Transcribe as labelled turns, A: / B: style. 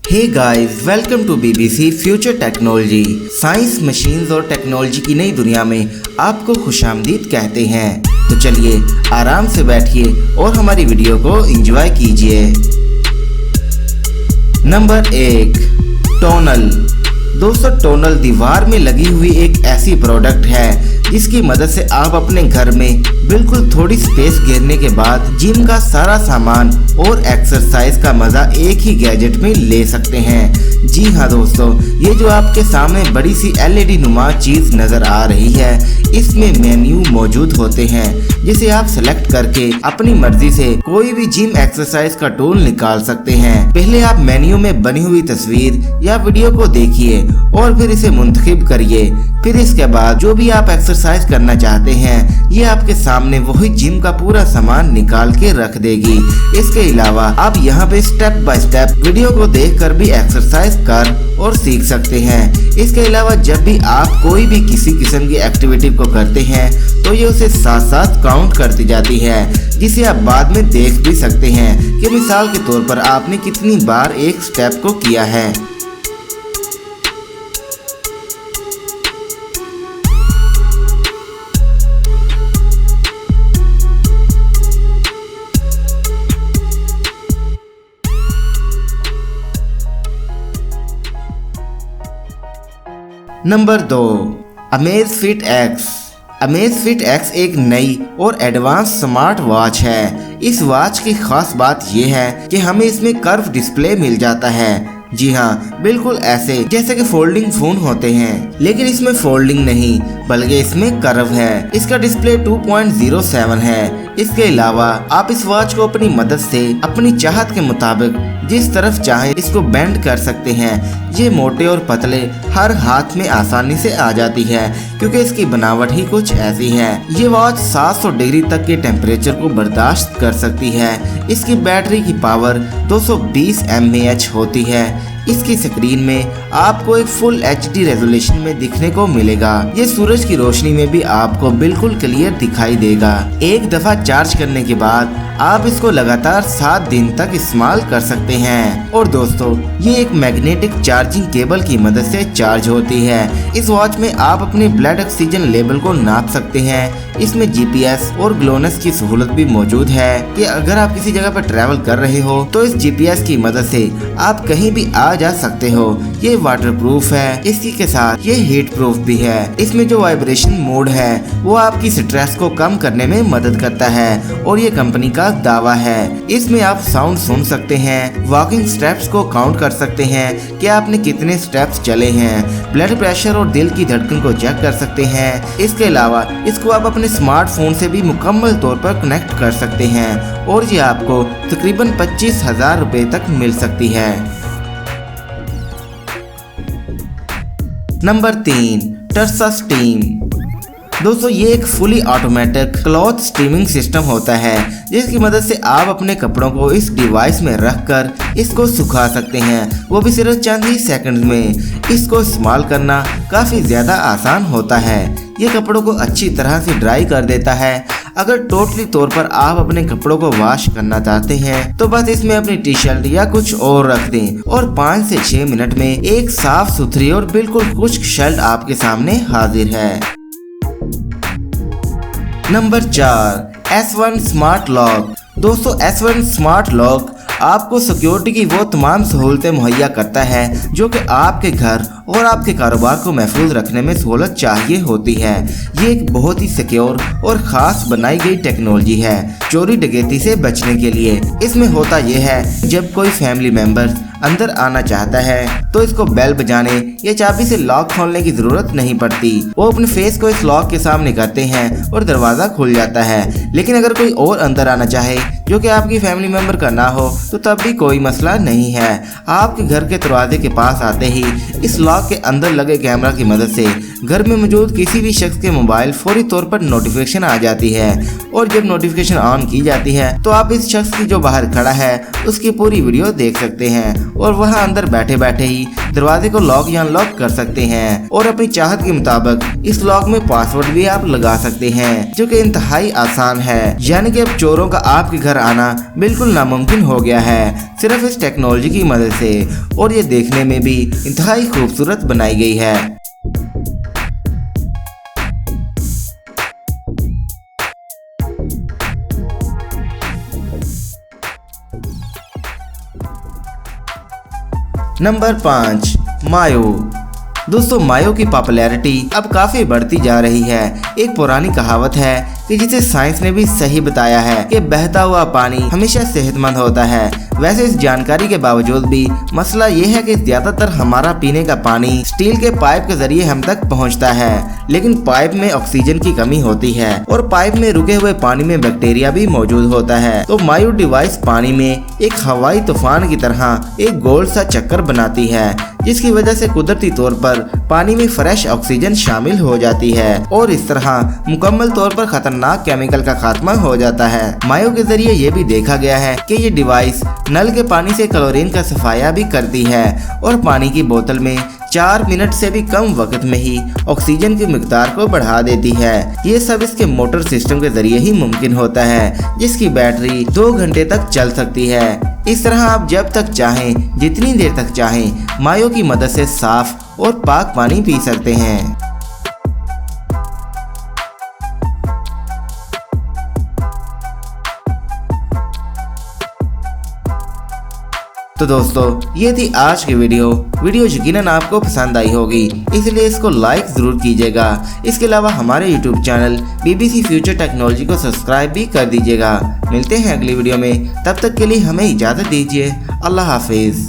A: Hey guys, welcome to BBC future technology. Science, machines और technology की नई दुनिया में आपको खुशामदीद कहते हैं। तो चलिए आराम से बैठिए और हमारी वीडियो को एंजॉय कीजिए। Number 1, tonal. दोस्तों, टोनल दीवार में लगी हुई एक ऐसी प्रोडक्ट है जिसकी मदद से आप अपने घर में बिल्कुल थोड़ी स्पेस घेरने के बाद जिम का सारा सामान और एक्सरसाइज का मजा एक ही गैजेट में ले सकते हैं। जी हाँ दोस्तों, ये जो आपके सामने बड़ी सी LED नुमा चीज नजर आ रही है, इसमें मेन्यू मौजूद होते हैं जिसे आप सेलेक्ट करके अपनी मर्जी से कोई भी जिम एक्सरसाइज का टूल निकाल सकते हैं। पहले आप मेन्यू में बनी हुई तस्वीर या वीडियो को देखिए और फिर इसे मुंतखब करिए। फिर इसके बाद जो भी आप एक्सरसाइज करना चाहते हैं, ये आपके सामने वही जिम का पूरा सामान निकाल के रख देगी। इसके अलावा आप यहाँ पे स्टेप बाय स्टेप वीडियो को देखकर भी एक्सरसाइज कर और सीख सकते हैं। इसके अलावा जब भी आप कोई भी किसी किस्म की एक्टिविटी को करते हैं तो ये उसे साथ साथ काउंट करती जाती है, जिसे आप बाद में देख भी सकते हैं कि मिसाल के तौर पर आपने कितनी बार एक स्टेप को किया है। Number 2, Amazfit X। Amazfit X एक नई और एडवांस स्मार्ट वॉच है। इस वॉच की खास बात यह है कि हमें इसमें कर्व डिस्प्ले मिल जाता है। जी हाँ, बिल्कुल ऐसे जैसे कि फोल्डिंग फोन होते हैं, लेकिन इसमें फोल्डिंग नहीं बल्कि इसमें कर्व है। इसका डिस्प्ले 2.07 है। इसके अलावा आप इस वॉच को अपनी मदद से अपनी चाहत के मुताबिक जिस तरफ चाहे इसको बेंड कर सकते हैं। ये मोटे और पतले हर हाथ में आसानी से आ जाती है क्योंकि इसकी बनावट ही कुछ ऐसी है। ये वॉच 700 डिग्री तक के टेम्परेचर को बर्दाश्त कर सकती है। इसकी बैटरी की पावर 220 mAh होती है। इसकी स्क्रीन में आपको एक फुल HD रेजोल्यूशन में दिखने को मिलेगा। ये सूरज की रोशनी में भी आपको बिल्कुल क्लियर दिखाई देगा। एक दफा चार्ज करने के बाद आप इसको लगातार 7 दिन तक इस्तेमाल कर सकते हैं। और दोस्तों, ये एक मैग्नेटिक चार्जिंग केबल की मदद से चार्ज होती है। इस वॉच में आप अपने ब्लड ऑक्सीजन लेवल को नाप सकते हैं। इसमें GPS और ग्लोनस की सहूलत भी मौजूद है कि अगर आप किसी जगह पर ट्रैवल कर रहे हो तो इस GPS की मदद से आप कहीं भी आ जा सकते हो। ये वाटरप्रूफ है, इसी के साथ ये हीट प्रूफ भी है। इसमें जो वाइब्रेशन मोड है वो आपकी स्ट्रेस को कम करने में मदद करता है और ये कंपनी का दावा है। इसमें आप साउंड सुन सकते हैं, वॉकिंग स्टेप्स को काउंट कर सकते हैं कि आपने कितने स्टेप्स चले हैं, ब्लड प्रेशर और दिल की धड़कन को चेक कर सकते हैं। इसके अलावा इसको आप अपने स्मार्टफोन से भी मुकम्मल तौर पर कनेक्ट कर सकते हैं और ये आपको तकरीबन 25,000 रुपए तक मिल सकती है। नंबर 3, टर्सा स्टीम। दोस्तों, ये एक fully automatic cloth steaming system होता है जिसकी मदद से आप अपने कपड़ों को इस डिवाइस में रखकर इसको सुखा सकते हैं, वो भी सिर्फ चंद ही सेकंड में। इसको इस्तेमाल करना काफ़ी ज़्यादा आसान होता है। ये कपड़ों को अच्छी तरह से ड्राई कर देता है। अगर टोटली तौर पर आप अपने कपड़ों को वॉश करना चाहते हैं तो बस इसमें अपनी टी-शर्ट या कुछ और रख दें और 5 से 6 मिनट में एक साफ सुथरी और बिल्कुल खुश्क शर्ट आपके सामने हाजिर है। Number 4, S1 smart lock. दोस्तों, S1 स्मार्ट लॉक आपको सिक्योरिटी की वो तमाम सहूलतें मुहैया करता है जो कि आपके घर और आपके कारोबार को महफूज रखने में सहूलत चाहिए होती है। ये एक बहुत ही सिक्योर और ख़ास बनाई गई टेक्नोलॉजी है चोरी डकैती से बचने के लिए। इसमें होता यह है, जब कोई फैमिली मेम्बर अंदर आना चाहता है तो इसको बेल बजाने या चाबी से लॉक खोलने की जरूरत नहीं पड़ती। वो अपने फेस को इस लॉक के सामने करते हैं और दरवाजा खुल जाता है। लेकिन अगर कोई और अंदर आना चाहे जो कि आपकी फैमिली मेंबर का ना हो तो तब भी कोई मसला नहीं है। आपके घर के दरवाजे के पास आते ही इस लॉक के अंदर लगे कैमरा की मदद से घर में मौजूद किसी भी शख्स के मोबाइल फौरी तौर पर नोटिफिकेशन आ जाती है और जब नोटिफिकेशन ऑन की जाती है तो आप इस शख्स की जो बाहर खड़ा है उसकी पूरी वीडियो देख सकते हैं और वहां अंदर बैठे बैठे ही दरवाजे को लॉक या अनलॉक कर सकते हैं और अपनी चाहत के मुताबिक इस लॉक में पासवर्ड भी आप लगा सकते हैं जो कि इंतहाई आसान है। यानी कि अब चोरों का आपके घर आना बिल्कुल नामुमकिन हो गया है सिर्फ इस टेक्नोलॉजी की मदद से, और ये देखने में भी इंतहाई खूबसूरत बनाई गई है। नंबर 5, मायो। दोस्तों, मायो की पॉपुलैरिटी अब काफी बढ़ती जा रही है। एक पुरानी कहावत है कि जिसे साइंस ने भी सही बताया है कि बहता हुआ पानी हमेशा सेहतमंद होता है। वैसे इस जानकारी के बावजूद भी मसला ये है कि ज्यादातर हमारा पीने का पानी स्टील के पाइप के जरिए हम तक पहुंचता है, लेकिन पाइप में ऑक्सीजन की कमी होती है और पाइप में रुके हुए पानी में बैक्टीरिया भी मौजूद होता है। तो मायो डिवाइस पानी में एक हवाई तूफान की तरह एक गोल सा चक्कर बनाती है, जिसकी वजह से कुदरती तौर पर पानी में फ्रेश ऑक्सीजन शामिल हो जाती है और इस तरह मुकम्मल तौर पर खतरनाक केमिकल का खात्मा हो जाता है। मायो के जरिए ये भी देखा गया है कि ये डिवाइस नल के पानी से क्लोरीन का सफाया भी करती है और पानी की बोतल में 4 मिनट से भी कम वक्त में ही ऑक्सीजन की मिकदार को बढ़ा देती है। ये सब इसके मोटर सिस्टम के जरिए ही मुमकिन होता है, जिसकी बैटरी 2 घंटे तक चल सकती है। इस तरह आप जब तक चाहें, जितनी देर तक चाहें, मायो की मदद से साफ और पाक पानी पी सकते हैं। तो दोस्तों, ये थी आज की वीडियो यकीनन आपको पसंद आई होगी, इसलिए इसको लाइक ज़रूर कीजिएगा। इसके अलावा हमारे YouTube channel BBC future technology को सब्सक्राइब भी कर दीजिएगा। मिलते हैं अगली वीडियो में, तब तक के लिए हमें इजाज़त दीजिए। अल्लाह हाफिज़।